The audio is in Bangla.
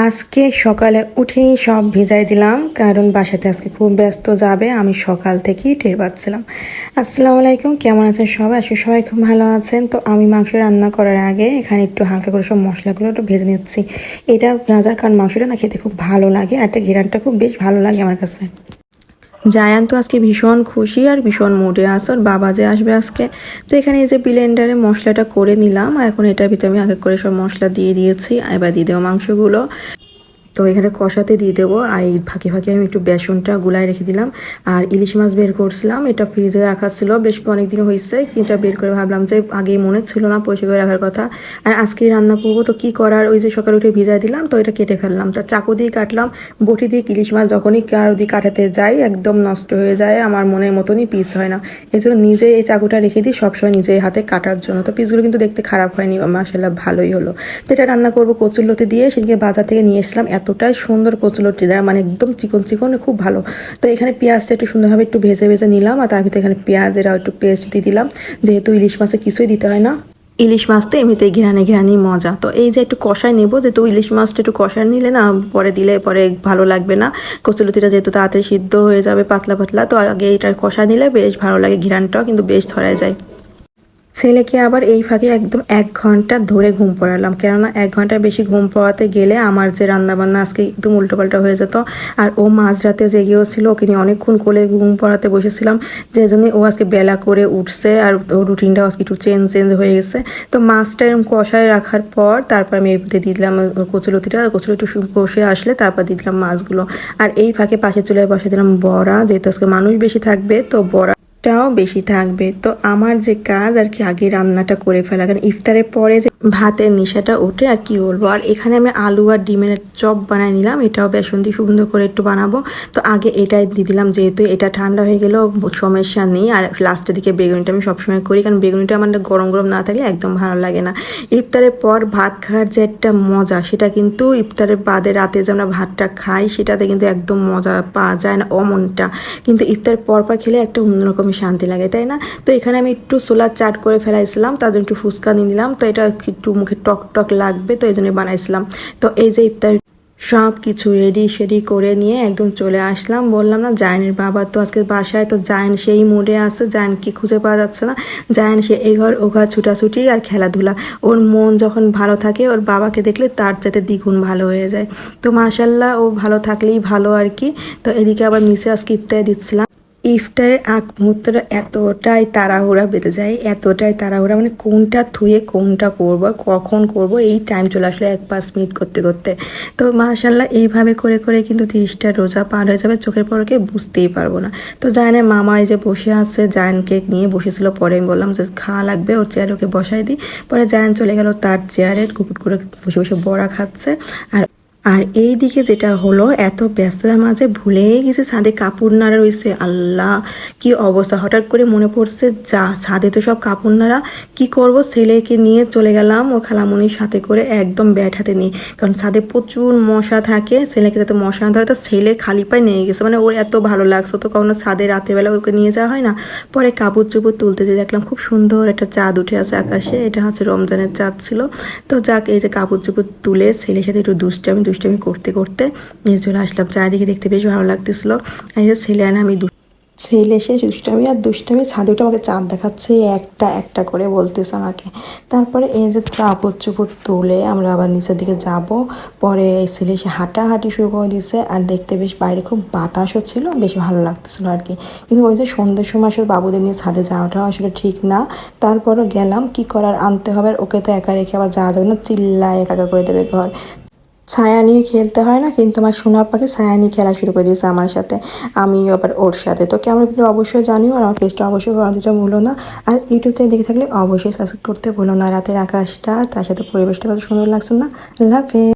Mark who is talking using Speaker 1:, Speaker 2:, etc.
Speaker 1: আজকে সকালে উঠেই সব ভিজাই দিলাম, কারণ বাসাতে আজকে খুব ব্যস্ত যাবে। আমি সকাল থেকেই টের পাচ্ছিলাম। আসসালামু আলাইকুম, কেমন আছেন সবাই? আসলে সবাই খুব ভালো আছেন। তো আমি মাংস রান্না করার আগে এখানে একটু হালকা করে সব মশলাগুলো একটু ভেজে নিচ্ছি। এটা ভাজার কারণ মাংসটা না খেতে খুব ভালো লাগে, আর একটা ঘেরানটা খুব বেশ ভালো লাগে আমার কাছে। জায়ান তো আজকে ভীষণ খুশি আর ভীষণ মুডে আছে, ওর বাবা যে আসবে আজকে। তো এখানে এই যে ব্লেন্ডারে মশলাটা করে নিলাম, আর এখন এটার ভিতরে আমি আগে করে সব মশলা দিয়ে দিয়েছি। এবার দিয়ে দেবো মাংসগুলো। তো এখানে কষাতে দিয়ে দেবো, আর এই ফাঁকে ফাঁকে আমি একটু বেসনটা গুলায় রেখে দিলাম। আর ইলিশ মাছ বের করছিলাম, এটা ফ্রিজে রাখা ছিল, বেশ অনেকদিন হয়েছে। এটা বের করে ভাবলাম যে আগেই মনে ছিল না পরিষ্কার করে রাখার কথা। আর আজকেই রান্না করবো, তো কি করার, ওই যে সকালে উঠে ভিজাই দিলাম, তো এটা কেটে ফেললাম। তা চাকু দিয়ে কাটলাম, বটি দিয়ে ইলিশ মাছ যখনই কারো দিয়ে কাটাতে যাই একদম নষ্ট হয়ে যায়, আমার মনের মতনই পিস হয় না। এই জন্য নিজে এই চাকুটা রেখে দিই সবসময় নিজের হাতে কাটার জন্য। তো পিসগুলো কিন্তু দেখতে খারাপ হয়নি, মাশাআল্লাহ ভালোই হলো। তো এটা রান্না করবো কচুরলতি দিয়ে, সেদিকে বাজার থেকে নিয়ে এসলাম। এতটাই সুন্দর কচুরলতিটা, মানে একদম চিকন চিকন, খুব ভালো। তো এখানে পেঁয়াজটা একটু সুন্দরভাবে একটু ভেজে ভেজে নিলাম, আর তার ভিতরে এখানে পেঁয়াজের একটু পেস্ট দিয়ে দিলাম, যেহেতু ইলিশ মাছে কিছুই দিতে হয় না। ইলিশ মাছ তো এমনিতেই ঘেরানি ঘেরানি মজা। তো এই যে একটু কষায় নেবো, যেহেতু ইলিশ মাছটা একটু কষায় নিলে না পরে দিলে পরে ভালো লাগবে না। কচুরলতিটা যেহেতু তাড়াতাড়ি সিদ্ধ হয়ে যাবে পাতলা পাতলা, তো আগে এটা কষায় নিলে বেশ ভালো লাগে, ঘেরানটাও কিন্তু বেশ ধরায় যায়। ছেলেকে আবার এই ফাঁকে একদম 1 ঘন্টা ধরে ঘুম পড়ালাম, কেননা 1 ঘন্টার বেশি ঘুম পড়াতে গেলে আমার যে রান্নাবান্না আজকে একদম উল্টোপাল্টা হয়ে যেত। আর ও মাঝরাতে জেগেও ছিল, ওকে নিয়ে অনেকক্ষণ কোলে ঘুম পড়াতে বসেছিলাম, যে জন্যই ও আজকে বেলা করে উঠছে, আর ওর রুটিনটাও আজকে একটু চেঞ্জ হয়ে গেছে। তো মাছটা এরকম কষায় রাখার পর তারপর আমি দিয়ে দিলাম কচুরলতিটা, কচুরলতি কষে আসলে তারপর দিয়ে দিলাম মাছগুলো। আর এই ফাঁকে পাশে চুলে বসে দিলাম বড়া, যেহেতু আজকে মানুষ বেশি থাকবে তো বড়া টাও বেশি থাকবে। তো আমার যে কাজ আর কি, আগে রান্নাটা করে ফেলা, কারণ ইফতারের পরে যে ভাতের নেশাটা ওঠে আর কি বলবো। আর এখানে আমি আলু আর ডিমের চপ বানাই নিলাম, এটাও বেসন দিয়ে সুন্দর করে একটু বানাবো। তো আগে এটাই দিয়ে দিলাম, যেহেতু এটা ঠান্ডা হয়ে গেলেও সমস্যা নেই। আর লাস্টের দিকে বেগুনিটা আমি সবসময় করি, কারণ বেগুনিটা আমার গরম গরম না থাকলে একদম ভালো লাগে না। ইফতারের পর ভাত খাওয়ার যে একটা মজা, সেটা কিন্তু ইফতারের বাদে রাতে যে আমরা ভাতটা খাই সেটাতে কিন্তু একদম মজা পাওয়া যায় না অমনটা। কিন্তু ইফতারের পর খেলে একটা অন্যরকম শান্তি লাগে, তাই না? তো এখানে আমি একটু ছোলার চাট করে ফেলাইছিলাম, তার জন্য একটু ফুচকা নিয়ে নিলাম। তো এটা একটু মুখে টক টক লাগবে, তো এই জন্য বানাইছিলাম। তো এই যে ইফতার সব কিছু রেডি সেডি করে নিয়ে একদম চলে আসলাম। বললাম না জায়ানের বাবা তো আজকে বাসায়, তো জায়ান সেই মুডে আছে, জায়ানকে খুঁজে পাওয়া যাচ্ছে না। জায়ান সে এই ঘর ও ঘর ছুটাছুটি আর খেলাধুলা। ওর মন যখন ভালো থাকে ওর বাবাকে দেখলে তার চাইতে দ্বিগুণ ভালো হয়ে যায়। তো মাশাল্লাহ ও ভালো থাকলেই ভালো আর কি। তো এদিকে আবার নিচে আজকে ইফতারে দিচ্ছিলাম। ইফতারের আগ মুহূর্তটা এতটাই তাড়াহুড়া বেঁধে যায়, এতটাই তাড়াহুড়া, মানে কোনটা থুয়ে কোনটা করব, কখন করব, এই টাইম চলে আসলে 1-5 মিনিট করতে করতে। তো মাশাল্লাহ এইভাবে করে করে কিন্তু 30টা রোজা পার হয়ে যাবে, চোখের পলকে বুঝতেই পারবো না। তো জায়ানের মামা এই যে বসে আছে, জায়ানকে নিয়ে বসেছিল, পরে আমি বললাম যে খাওয়া লাগবে, ওর চেয়ারে ওকে বসাই দিই। পরে জায়ান চলে গেল তার চেয়ারে, কুকুট করে বসে বসে বড়া খাচ্ছে। আর আর এই দিকে যেটা হলো, এত ব্যস্ততার মাঝে ভুলেই গেছে ছাদে কাপড় নাড়া রয়েছে। আল্লাহ, কি অবস্থা! হঠাৎ করে মনে পড়ছে যা ছাদে তো সব কাপড় নাড়া, কি করব? ছেলেকে নিয়ে চলে গেলাম ওর খালামণির সাথে করে, একদম ব্যাট হাতে নিয়ে, কারণ ছাদে প্রচুর মশা থাকে, ছেলেকে যাতে মশা না ধরে। তো ছেলে খালি পায়ে নিয়ে গেছে, মানে ওর এত ভালো লাগছে। তো কখনো ছাদে রাতেরবেলা ওকে নিয়ে যাওয়া হয় না। পরে কাপড় চোপড় তুলতে দিয়ে দেখলাম খুব সুন্দর একটা চাঁদ উঠে আছে আকাশে, এটা হচ্ছে রমজানের চাঁদ ছিল। তো যাক, এই যে কাপড় চোপড় তুলে ছেলের সাথে একটু দুষ্টামি করতে করতে নিয়ে চলে আসলাম। চারিদিকে দেখতে বেশ ভালো লাগতেছিল। আর এই যে ছেলে আর আমি ছেলে সে দুষ্টামি ছাদে উঠে আমাকে চাঁদ দেখাচ্ছে, একটা একটা করে বলতেছে আমাকে। তারপরে এই যে কাপড় চোপড় তুলে আমরা আবার নিচের দিকে যাব। পরে ছেলে এসে হাঁটাহাঁটি শুরু করে দিয়েছে, আর দেখতে বেশ বাইরে খুব বাতাসও ছিল, বেশ ভালো লাগতেছিল আর কি। কিন্তু ওই যে সন্ধ্যের সময় আসলে বাবুদের নিয়ে ছাদে যাওয়াটাও আসলে ঠিক না। তারপরও গেলাম, কি করার, আনতে হবে। ওকে তো একা রেখে আবার যাওয়া যাবে না, চিল্লায় একা করে দেবে ঘর। ছায়া নিয়ে খেলতে হয় না, কিন্তু আমার সোনা পাখি ছায়া নিয়ে খেলা শুরু করে দিয়েছে আমার সাথে, আমি আবার ওর সাথে। তো কেমন ভিডিও অবশ্যই জানিও, আর আমার পেজটা অবশ্যই ফলো দিতে ভুলো না। আর ইউটিউব থেকে দেখে থাকলে অবশ্যই সাবস্ক্রাইব করতে ভুলো না। রাতের আকাশটা তার সাথে পরিবেশটা কত সুন্দর লাগছে না? আল্লাহ হাফেজ।